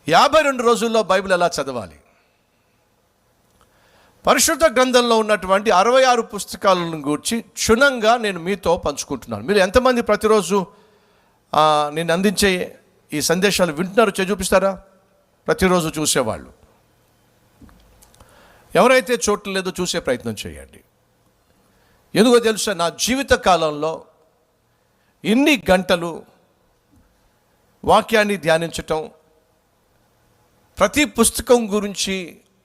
యాభై 52 రోజుల్లో బైబిల్ ఎలా చదవాలి? పరిశుద్ధ గ్రంథంలో ఉన్నటువంటి 66 పుస్తకాలను గూర్చి క్షుణ్ణంగా నేను మీతో పంచుకుంటున్నాను. మీరు ఎంతమంది ప్రతిరోజు నేను అందించే ఈ సందేశాలు వింటున్నారు? చూపిస్తారా? ప్రతిరోజు చూసేవాళ్ళు ఎవరైతే చోటు లేదో చూసే ప్రయత్నం చేయండి. ఎందుకో తెలుసా, నా జీవిత కాలంలో ఇన్ని గంటలు వాక్యాన్ని ధ్యానించటం, ప్రతి పుస్తకం గురించి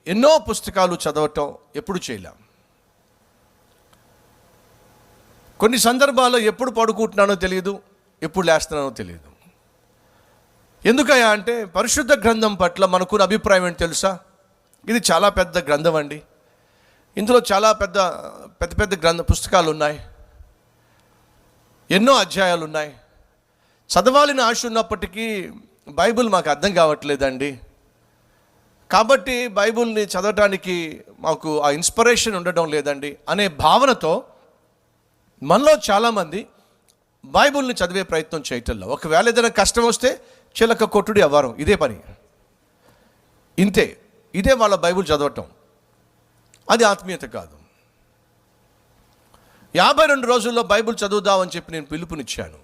ఎన్నో పుస్తకాలు చదవటం ఎప్పుడు చేయలేం. కొన్ని సందర్భాల్లో ఎప్పుడు పడుకుంటున్నానో తెలియదు, ఎప్పుడు లేస్తున్నానో తెలియదు. ఎందుకయ్యా అంటే పరిశుద్ధ గ్రంథం పట్ల మనకున్న అభిప్రాయం ఏంటి తెలుసా? ఇది చాలా పెద్ద గ్రంథం అండి, ఇందులో చాలా పెద్ద గ్రంథ పుస్తకాలు ఉన్నాయి, ఎన్నో అధ్యాయాలు ఉన్నాయి, చదవాలని ఆశ ఉన్నప్పటికీ బైబిల్ మాకు అర్థం కావట్లేదండి, కాబట్టి బైబిల్ని చదవడానికి మాకు ఆ ఇన్స్పిరేషన్ ఉండడం లేదండి అనే భావనతో మనలో చాలామంది బైబిల్ని చదివే ప్రయత్నం చేయటంలో, ఒకవేళ ఏదైనా కష్టం వస్తే చిలక కొట్టుడి అవ్వరం, ఇదే పని, ఇదే వాళ్ళ బైబిల్ చదవటం. అది ఆత్మీయత కాదు. 52 రోజుల్లో బైబిల్ చదువుదామని చెప్పి నేను పిలుపునిచ్చాను.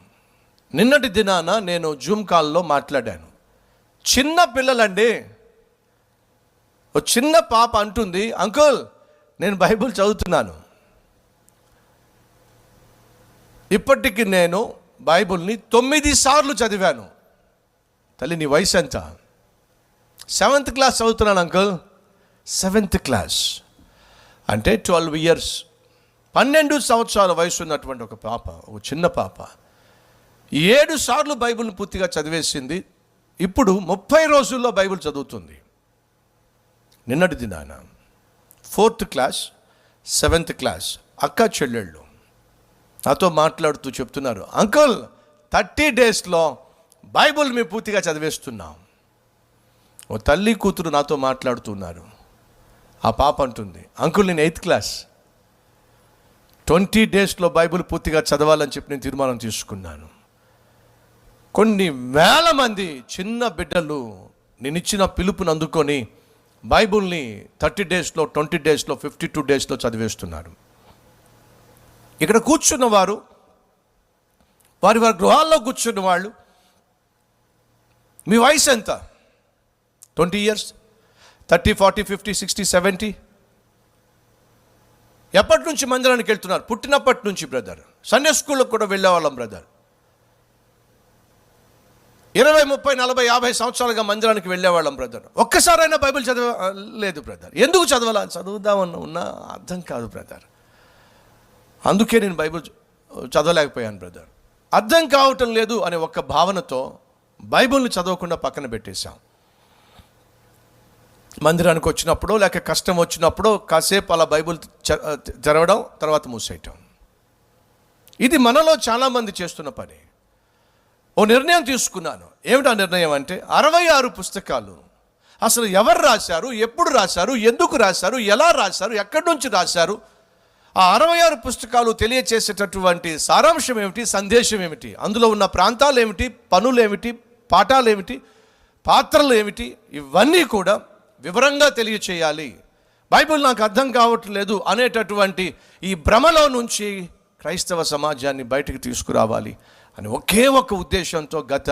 నిన్నటి దినాన నేను జూమ్ కాల్లో మాట్లాడాను. చిన్న పిల్లలండి, ఓ చిన్న పాప అంటుంది, అంకుల్ నేను బైబిల్ చదువుతున్నాను. ఇప్పటికి నేను బైబిల్ని 9 సార్లు చదివాను. తల్లి నీ వయసు ఎంత? 7th క్లాస్ చదువుతున్నాను అంకుల్. 7th క్లాస్ అంటే 12 years, 12 సంవత్సరాల వయసు ఉన్నటువంటి ఒక పాప, ఒక చిన్న పాప 7 సార్లు బైబిల్ని పూర్తిగా చదివేసింది. ఇప్పుడు 30 రోజుల్లో బైబిల్ చదువుతుంది. నిన్నటి దినాన 4th క్లాస్, 7th క్లాస్ అక్క చెల్లెళ్ళు నాతో మాట్లాడుతూ చెప్తున్నారు, అంకుల్ 30 డేస్లో బైబిల్ మేము పూర్తిగా చదివేస్తున్నాం. ఓ తల్లి కూతురు నాతో మాట్లాడుతున్నారు. ఆ పాప అంటుంది, అంకుల్ నేను 8th క్లాస్, 20 డేస్లో బైబిల్ పూర్తిగా చదవాలని చెప్పి నేను తీర్మానం తీసుకున్నాను. కొన్ని వేల మంది చిన్న బిడ్డలు నేను ఇచ్చిన పిలుపుని అందుకొని బైబిల్ని 30 డేస్లో, 20 డేస్లో, 52 డేస్లో చదివేస్తున్నారు. ఇక్కడ కూర్చున్న వారు, వారి గృహాల్లో కూర్చున్న వాళ్ళు, మీ వయసు ఎంత? 20 years, 30, 40, 50, 60, 70? ఎప్పటి నుంచి మందిరానికి వెళ్తున్నారు? పుట్టినప్పటి నుంచి బ్రదర్. సండే స్కూల్కి కూడా వెళ్ళేవాళ్ళం బ్రదర్. 20, 30, 40, 50 సంవత్సరాలుగా మందిరానికి వెళ్ళేవాళ్ళం బ్రదర్. ఒక్కసారైనా బైబిల్ లేదు బ్రదర్. ఎందుకు చదవాలా? చదువుదామన్న ఉన్నా అర్థం కాదు బ్రదర్. అందుకే నేను బైబిల్ చదవలేకపోయాను బ్రదర్. అర్థం కావటం లేదు అనే ఒక్క భావనతో బైబిల్ని చదవకుండా పక్కన పెట్టేశాం. మందిరానికి వచ్చినప్పుడు లేక కష్టం వచ్చినప్పుడు కాసేపు అలా బైబిల్ చదవడం, తర్వాత మూసేయటం. ఇది మనలో చాలామంది చేస్తున్న పని. ఓ నిర్ణయం తీసుకున్నాను. ఏమిటా నిర్ణయం అంటే 66 పుస్తకాలు అసలు ఎవరు రాశారు, ఎప్పుడు రాశారు, ఎందుకు రాశారు, ఎలా రాశారు, ఎక్కడి నుంచి రాశారు, ఆ 66 పుస్తకాలు తెలియచేసేటటువంటి సారాంశం ఏమిటి, సందేశం ఏమిటి, అందులో ఉన్న ప్రాంతాలు ఏమిటి, పనులు ఏమిటి, పాఠాలు ఏమిటి, పాత్రలు ఏమిటి, ఇవన్నీ కూడా వివరంగా తెలియచేయాలి. బైబిల్ నాకు అర్థం కావట్లేదు అనేటటువంటి ఈ భ్రమలో నుంచి క్రైస్తవ సమాజాన్ని బయటికి తీసుకురావాలి అని ఒకే ఒక ఉద్దేశంతో గత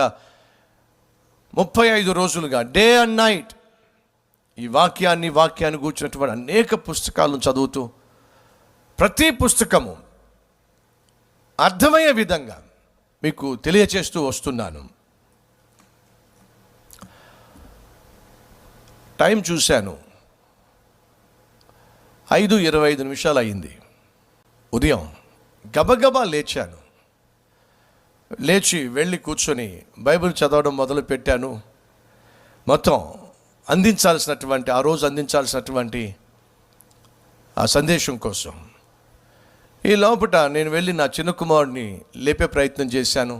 35 రోజులుగా డే అండ్ నైట్ ఈ వాక్యాన్ని కూర్చున్నటువంటి అనేక పుస్తకాలను చదువుతూ ప్రతి పుస్తకము అర్థమయ్యే విధంగా మీకు తెలియచేస్తూ వస్తున్నాను. టైం చూశాను, 5:25 అయింది. ఉదయం గబగబా లేచాను. లేచి వెళ్ళి కూర్చొని బైబిల్ చదవడం మొదలు పెట్టాను. మొత్తం అందించాల్సినటువంటి ఆ రోజు అందించాల్సినటువంటి ఆ సందేశం కోసం. ఈ లోపట నేను వెళ్ళి నా చిన్న కుమారుడిని లేపే ప్రయత్నం చేశాను.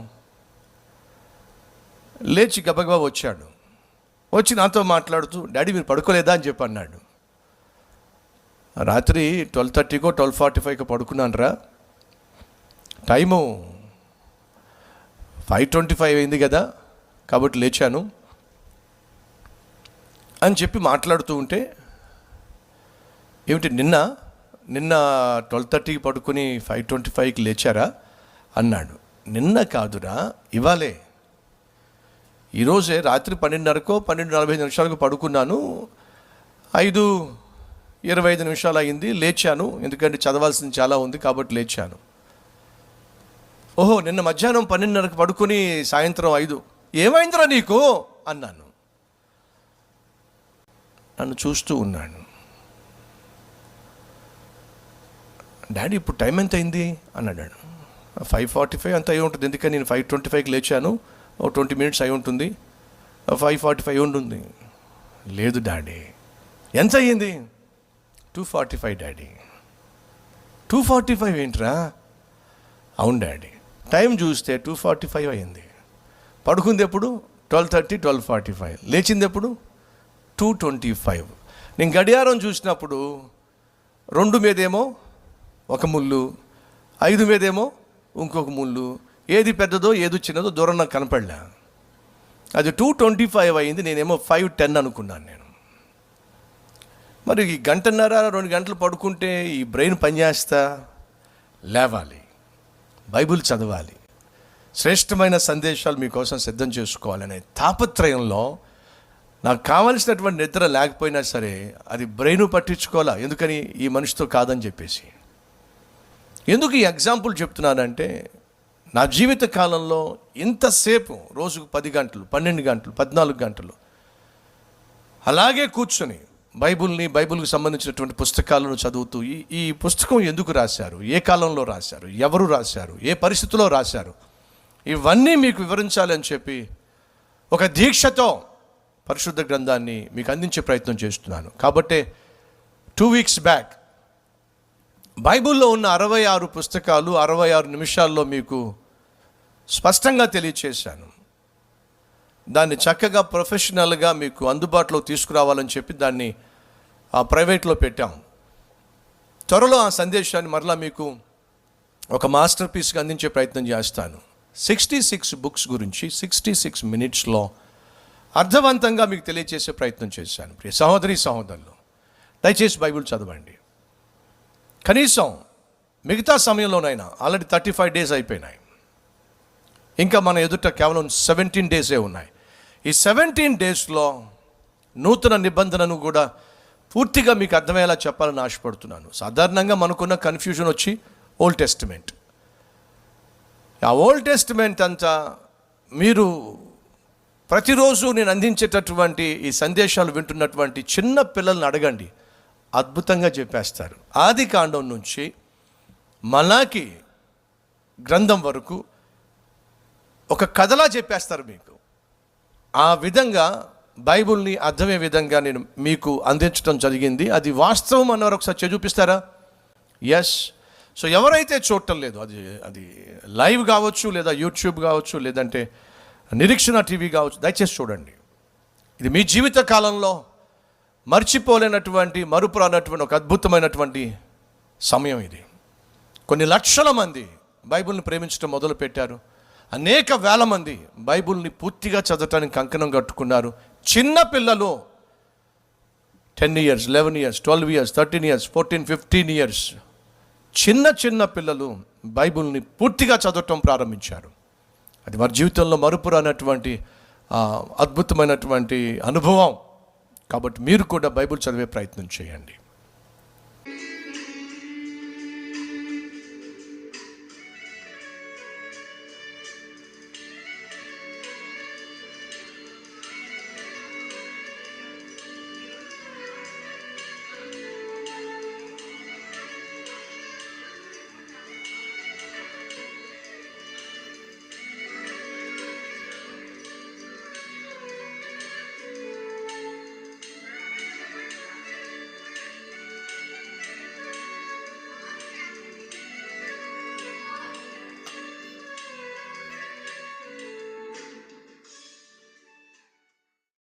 లేచి గబగబా వచ్చాడు. వచ్చి నాతో మాట్లాడుతూ, డాడీ మీరు పడుకోలేదా అని చెప్పి అన్నాడు. రాత్రి 12:30కో 12:45కో పడుకున్నాను రా, టైము 5:25 అయింది కదా, కాబట్టి లేచాను అని చెప్పి మాట్లాడుతూ ఉంటే, ఏమిటి నిన్న 12:30కి పడుకుని 5:25కి లేచారా అన్నాడు. నిన్న కాదురా, ఇవాళే, ఈరోజే రాత్రి 12:30కో 12:45 పడుకున్నాను, 5:25 అయింది, లేచాను, ఎందుకంటే చదవాల్సింది చాలా ఉంది కాబట్టి లేచాను. ఓహో, నిన్న మధ్యాహ్నం 12:30కి పడుకుని సాయంత్రం 5 ఏమైందిరా నీకు అన్నాను. నన్ను చూస్తూ ఉన్నాను. డాడీ ఇప్పుడు టైం ఎంత అయింది అన్నాడు. 5:45 అంత అయి ఉంటుంది, ఎందుకని నేను 5:25కి లేచాను, 20 minutes అయి ఉంటుంది, 5:45 ఉంటుంది. లేదు డాడీ, ఎంత అయ్యింది? 2:45 డాడీ. 2:45 ఏంట్రా? అవును డాడీ. టైం చూస్తే 2:45 అయింది. పడుకుంది ఎప్పుడు? 12:30, 12:45. లేచింది ఎప్పుడు? 2:25. నేను గడియారం చూసినప్పుడు 2 మీదేమో ఒక ముళ్ళు, 5 మీదేమో ఇంకొక ముళ్ళు, ఏది పెద్దదో ఏది చిన్నదో దూరం నాకు కనపడలే. అది 2:25 అయింది, నేనేమో 5:10 అనుకున్నాను నేను. మరి ఈ 1.5-2 గంటలు పడుకుంటే ఈ బ్రెయిన్ పనిచేస్తా, లేవాలి, బైబిల్ చదవాలి, శ్రేష్టమైన సందేశాలు మీకోసం సిద్ధం చేసుకోవాలనే తాపత్రయంలో నాకు కావలసినటువంటి నిద్ర లేకపోయినా సరే అది బ్రెయిన్ పట్టించుకోవాలా, ఎందుకని ఈ మనిషితో కాదని చెప్పేసి. ఎందుకు ఈ ఎగ్జాంపుల్ చెప్తున్నానంటే, నా జీవిత కాలంలో ఇంతసేపు, రోజుకు 10 గంటలు, 12 గంటలు, 14 గంటలు అలాగే కూర్చొని బైబిల్కి సంబంధించినటువంటి పుస్తకాలను చదువుతూ, ఈ పుస్తకం ఎందుకు రాశారు, ఏ కాలంలో రాశారు, ఎవరు రాశారు, ఏ పరిస్థితిలో రాశారు, ఇవన్నీ మీకు వివరించాలని చెప్పి ఒక దీక్షతో పరిశుద్ధ గ్రంథాన్ని మీకు అందించే ప్రయత్నం చేస్తున్నాను. కాబట్టి 2 weeks బ్యాక్ బైబిల్లో ఉన్న 66 పుస్తకాలు 66 నిమిషాల్లో మీకు స్పష్టంగా తెలియచేశాను. దాన్ని చక్కగా ప్రొఫెషనల్గా మీకు అందుబాటులో తీసుకురావాలని చెప్పి దాన్ని ప్రైవేట్లో పెట్టాం. త్వరలో ఆ సందేశాన్ని మరలా మీకు ఒక మాస్టర్ పీస్గా అందించే ప్రయత్నం చేస్తాను. 66 books గురించి 66 minutesలో అర్థవంతంగా మీకు తెలియచేసే ప్రయత్నం చేశాను. ప్రియ సహోదరి సహోదరులు, దయచేసి బైబిల్ చదవండి. కనీసం మిగతా సమయంలోనైనా ఆల్రెడీ 35 days అయిపోయినాయి, ఇంకా మన ఎదుట కేవలం 17 days ఉన్నాయి. ఈ 17 daysలో నూతన నిబంధనను కూడా పూర్తిగా మీకు అర్థమయ్యేలా చెప్పాలని ఆశపడుతున్నాను. సాధారణంగా మనకున్న కన్ఫ్యూజన్ వచ్చి ఓల్డ్ టెస్టిమెంట్. ఆ ఓల్డ్ టెస్టిమెంట్ అంతా మీరు ప్రతిరోజు నేను అందించేటటువంటి ఈ సందేశాలు వింటున్నటువంటి చిన్న పిల్లల్ని అడగండి, అద్భుతంగా చెప్పేస్తారు. ఆది కాండం నుంచి మలాకి గ్రంథం వరకు ఒక కథలా చెప్పేస్తారు మీకు. ఆ విధంగా బైబిల్ని అర్థమయ్యే విధంగా నేను మీకు అందించడం జరిగింది. అది వాస్తవం అన్నవారు ఒకసారి చూపిస్తారా? ఎస్. సో ఎవరైతే చూడటం లేదు, అది లైవ్ కావచ్చు, లేదా యూట్యూబ్ కావచ్చు, లేదంటే నిరీక్షణ టీవీ కావచ్చు, దయచేసి చూడండి. ఇది మీ జీవిత కాలంలో మర్చిపోలేనటువంటి, మరుపురానటువంటి ఒక అద్భుతమైనటువంటి సమయం ఇది. కొన్ని లక్షల మంది బైబిల్ని ప్రేమించడం మొదలుపెట్టారు. అనేక వేల మంది బైబిల్ని పూర్తిగా చదవటానికి కంకణం కట్టుకున్నారు. చిన్న పిల్లలు 10 years, 11 years, 12 years, 13 years, 14, 15 years చిన్న పిల్లలు బైబిల్ని పూర్తిగా చదవటం ప్రారంభించారు. అది వారి జీవితంలో మరుపురానటువంటి అద్భుతమైనటువంటి అనుభవం. కాబట్టి మీరు కూడా బైబిల్ చదివే ప్రయత్నం చేయండి.